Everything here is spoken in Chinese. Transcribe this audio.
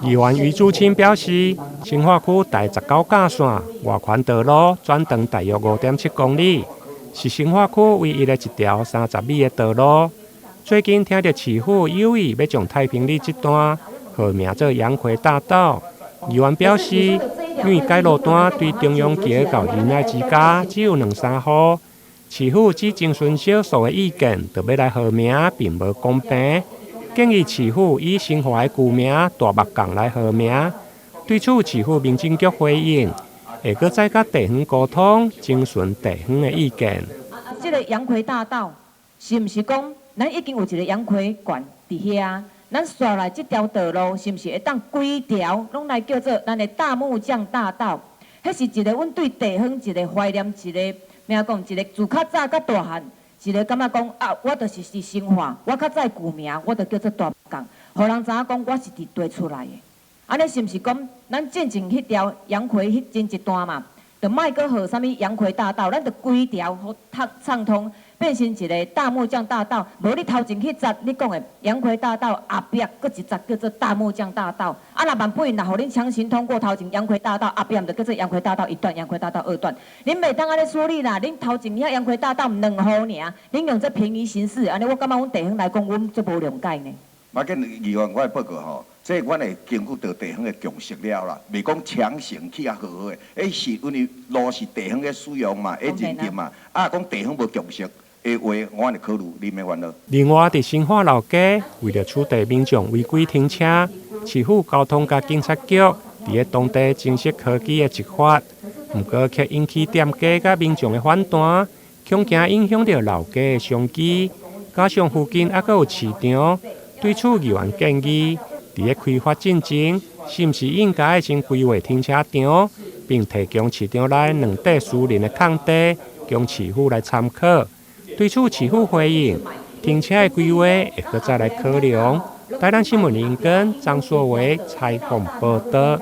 议员余朱清表示，新化区第19架线外环道路转长大约5.7公里，是新化区唯一的一条30米的道路。最近听到市府有意要将太平里这段号名做杨奎大道，议员表示，因为该路段对中央街到仁爱之家只有2-3户，市府只征询少数的意见，就要来号名，并无公平。建议市府以新华的旧名大木港来号名。对此，市府民政局回应，会搁再甲地方沟通，征询地方的意见。这个杨奎大道是毋是讲，咱已经有一个杨奎馆伫遐？咱刷来这条道路是毋是会当规条拢来叫做咱的大木匠大道？迄是一个阮对地方一个怀念，一个名讲一个自较早较大汉，一个感觉讲啊，我就是生活，我较早旧名，我就叫做大木匠，互人知影讲我是伫地出来的。安尼是毋是讲，咱进前迄条杨奎迄前一段嘛，就莫搁号啥物杨奎大道，咱就规条互畅通。变成一个大木匠大道，无你头前去摘你讲的杨奎大道后壁，搁一摘叫做大木匠大道。啊，若万不幸，若互恁强行通过头前杨奎大道后壁，就叫做杨奎大道1段、杨奎大道2段。恁袂当安尼处理啦，恁头前遐杨奎大道2户尔，恁用这便宜行事，安尼我感觉阮地方来讲，阮最无谅解呢。马紧议员，我的报告吼，这阮会根据到地方的共识了啦，袂讲强行去啊好好的，是因为路是地方的使用嘛，认定嘛，啊讲地方无共识。的话，我会考虑，你免烦恼。另外，伫新化老街，为了处理民众违规停车，市府交通甲警察局伫咧当地正式科技的执法，不过却引起店家甲民众的反弹，恐惊影响到老街的商机。加上附近还阁有市场，对此议员建议，伫咧开发进前，是毋是应该先规划停车场，并提供市场内2块私人的空地，供市府来参考。对此，市府回应，停车的规划会搁再来考量。台南新闻林根张硕维采访报道。